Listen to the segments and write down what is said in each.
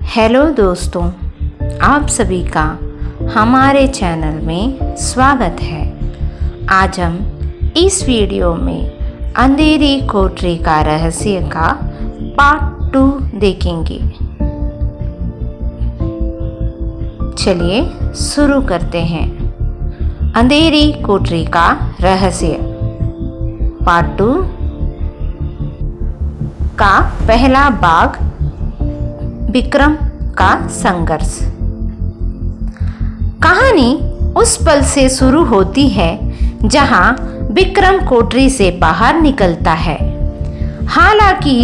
Hello दोस्तों, आप सभी का हमारे चैनल में स्वागत है। आज हम इस वीडियो में अंधेरी कोठरी का रहस्य का पार्ट 2 देखेंगे। चलिए शुरू करते हैं। अंधेरी कोठरी का रहस्य पार्ट 2 का पहला भाग, विक्रम का संघर्ष। कहानी उस पल से शुरू होती है जहां विक्रम कोठरी से बाहर निकलता है। हालांकि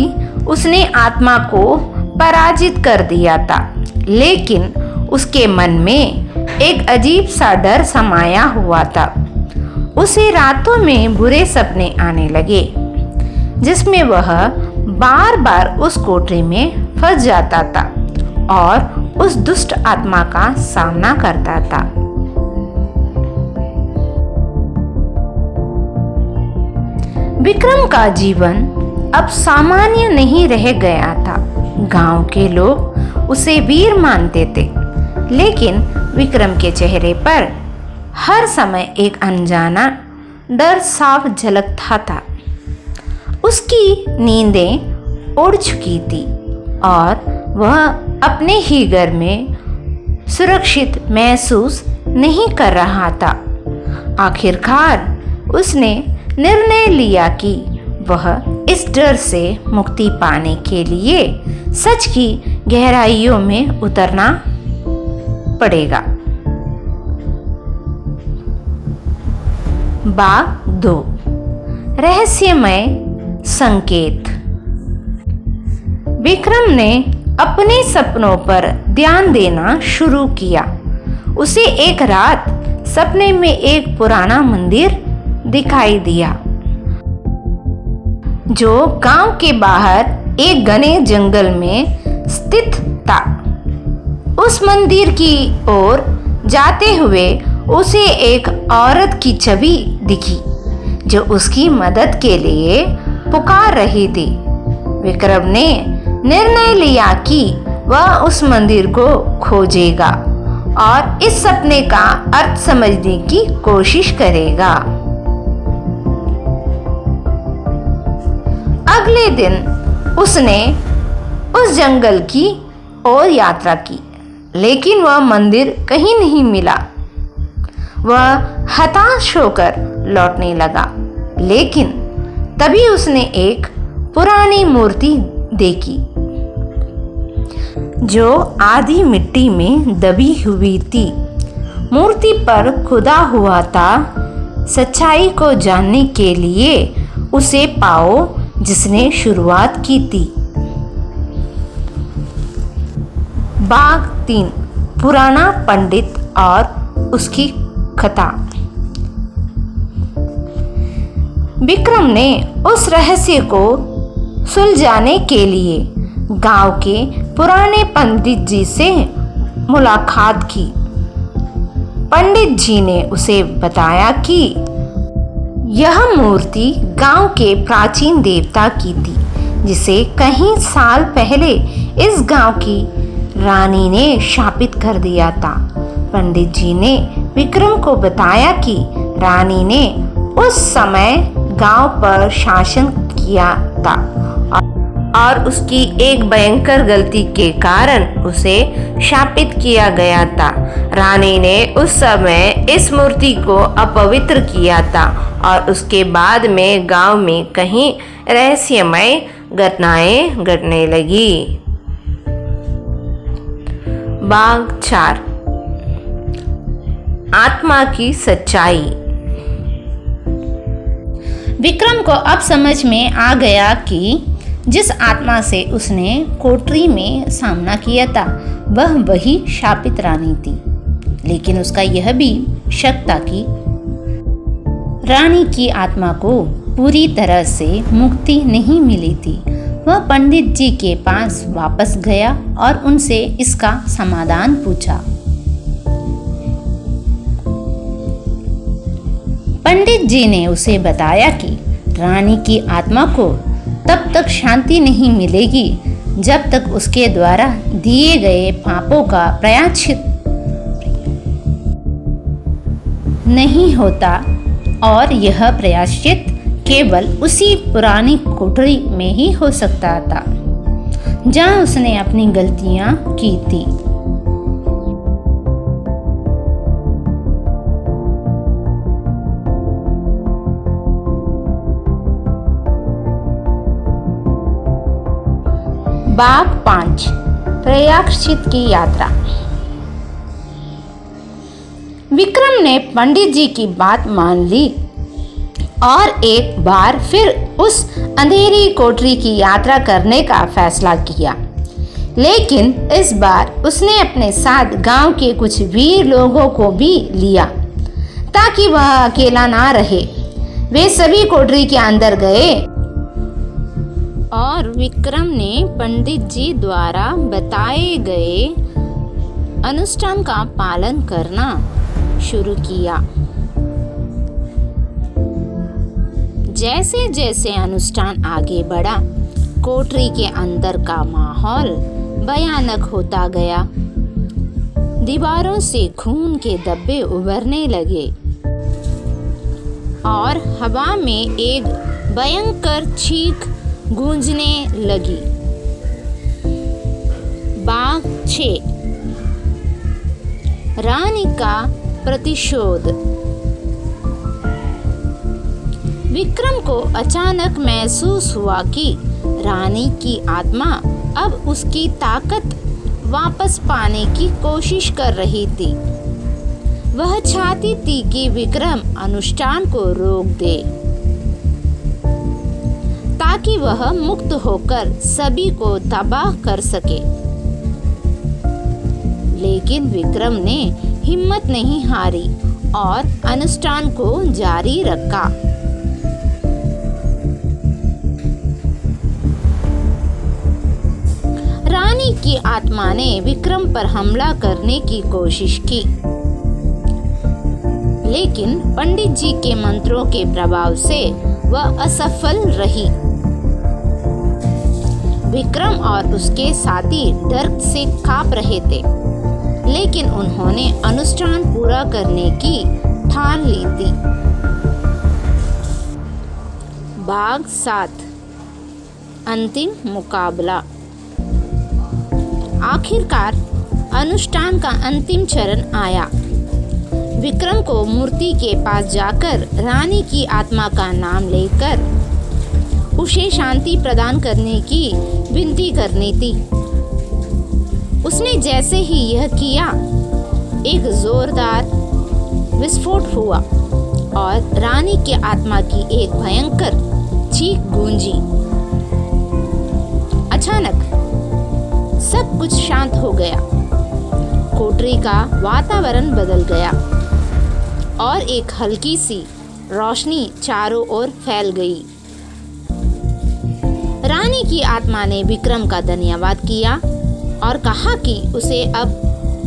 उसने आत्मा को पराजित कर दिया था, लेकिन उसके मन में एक अजीब सा डर समाया हुआ था। उसे रातों में बुरे सपने आने लगे, जिसमें वह बार बार उस कोठरी में फंस जाता था और उस दुष्ट आत्मा का सामना करता था। विक्रम का जीवन अब सामान्य नहीं रह गया था। गांव के लोग उसे वीर मानते थे, लेकिन विक्रम के चेहरे पर हर समय एक अनजाना डर साफ झलकता था। उसकी नींदें उड़ चुकी थी और वह अपने ही घर में सुरक्षित महसूस नहीं कर रहा था। आखिरकार उसने निर्णय लिया कि वह इस डर से मुक्ति पाने के लिए सच की गहराइयों में उतरना पड़ेगा। भाग 2, रहस्यमय संकेत। विक्रम ने अपने सपनों पर ध्यान देना शुरू किया। उसे एक रात सपने में एक पुराना मंदिर दिखाई दिया, जो गांव के बाहर एक घने जंगल में स्थित था। उस मंदिर की ओर जाते हुए उसे एक औरत की छवि दिखी, जो उसकी मदद के लिए पुकार रही थी। विक्रम ने निर्णय लिया कि वह उस मंदिर को खोजेगा और इस सपने का अर्थ समझने की कोशिश करेगा। अगले दिन उसने उस जंगल की ओर यात्रा की, लेकिन वह मंदिर कहीं नहीं मिला। वह हताश होकर लौटने लगा, लेकिन तभी उसने एक पुरानी मूर्ति देखी, जो आधी मिट्टी में दबी हुई थी। मूर्ति पर खुदा हुआ था, सच्चाई को जानने के लिए उसे पाओ जिसने शुरुआत की थी। भाग 3, पुराना पंडित और उसकी कथा। विक्रम ने उस रहस्य को सुलझाने के लिए गांव के पुराने पंडित जी से मुलाकात की। पंडित जी ने उसे बताया कि यह मूर्ति गांव के प्राचीन देवता की थी, जिसे कई साल पहले इस गांव की रानी ने शापित कर दिया था। पंडित जी ने विक्रम को बताया कि रानी ने उस समय गांव पर शासन किया था और उसकी एक भयंकर गलती के कारण उसे शापित किया गया था। रानी ने उस समय इस मूर्ति को अपवित्र किया था और उसके बाद में गांव में कहीं रहस्यमय घटनाएं घटने लगी। भाग 4, आत्मा की सच्चाई। विक्रम को अब समझ में आ गया कि जिस आत्मा से उसने कोठरी में सामना किया था, वह वही शापित रानी थी। लेकिन उसका यह भी शक था कि रानी की आत्मा को पूरी तरह से मुक्ति नहीं मिली थी। वह पंडित जी के पास वापस गया और उनसे इसका समाधान पूछा। पंडित जी ने उसे बताया कि रानी की आत्मा को तब तक शांति नहीं मिलेगी जब तक उसके द्वारा दिए गए पापों का प्रायश्चित नहीं होता, और यह प्रायश्चित केवल उसी पुरानी कोठरी में ही हो सकता था जहां उसने अपनी गलतियां की थी। भाग 5 प्रायश्चित की यात्रा। विक्रम ने पंडित जी की बात मान ली और एक बार फिर उस अंधेरी कोठरी की यात्रा करने का फैसला किया। लेकिन इस बार उसने अपने साथ गांव के कुछ वीर लोगों को भी लिया ताकि वह अकेला ना रहे। वे सभी कोठरी के अंदर गए और विक्रम ने पंडित जी द्वारा बताए गए अनुष्ठान का पालन करना शुरू किया। जैसे जैसे अनुष्ठान आगे बढ़ा, कोठरी के अंदर का माहौल भयानक होता गया। दीवारों से खून के धब्बे उभरने लगे और हवा में एक भयंकर चीख गूंजने लगी। भाग 6 रानी का प्रतिशोध। विक्रम को अचानक महसूस हुआ कि रानी की आत्मा अब उसकी ताकत वापस पाने की कोशिश कर रही थी। वह चाहती थी कि विक्रम अनुष्ठान को रोक दे ताकि वह मुक्त होकर सभी को तबाह कर सके। लेकिन विक्रम ने हिम्मत नहीं हारी और अनुष्ठान को जारी रखा। रानी की आत्मा ने विक्रम पर हमला करने की कोशिश की, लेकिन पंडित जी के मंत्रों के प्रभाव से वह असफल रही। विक्रम और उसके साथी डर से कांप रहे थे, लेकिन उन्होंने अनुष्ठान पूरा करने की ठान ली थी। भाग 7 अंतिम मुकाबला। आखिरकार अनुष्ठान का अंतिम चरण आया। विक्रम को मूर्ति के पास जाकर रानी की आत्मा का नाम लेकर उसे शांति प्रदान करने की विनती करनी थी। उसने जैसे ही यह किया, एक जोरदार विस्फोट हुआ और रानी की आत्मा की एक भयंकर चीख गूंजी। अचानक सब कुछ शांत हो गया। कोठरी का वातावरण बदल गया और एक हल्की सी रोशनी चारों ओर फैल गई। रानी की आत्मा ने विक्रम का धन्यवाद किया और कहा कि उसे अब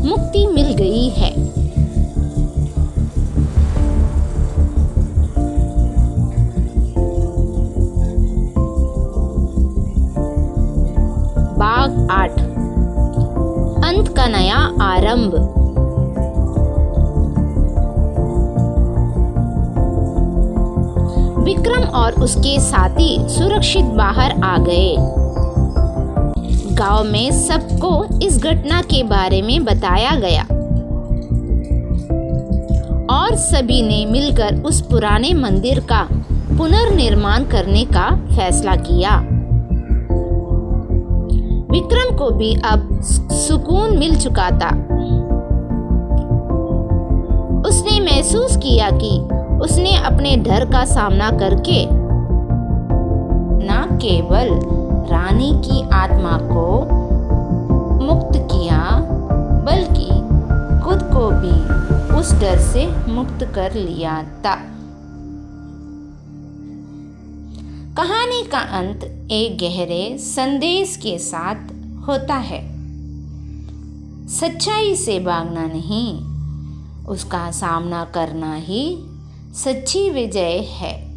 मुक्ति मिल गई है। भाग 8 अंत का नया आरंभ। विक्रम और उसके साथी सुरक्षित बाहर आ गए। गांव में सबको इस घटना के बारे में बताया गया और सभी ने मिलकर उस पुराने मंदिर का पुनर्निर्माण करने का फैसला किया। विक्रम को भी अब सुकून मिल चुका था। उसने महसूस किया कि उसने अपने डर का सामना करके न केवल रानी की आत्मा को मुक्त किया, बल्कि खुद को भी उस डर से मुक्त कर लिया था। कहानी का अंत एक गहरे संदेश के साथ होता है। सच्चाई से भागना नहीं, उसका सामना करना ही सच्ची विजय है।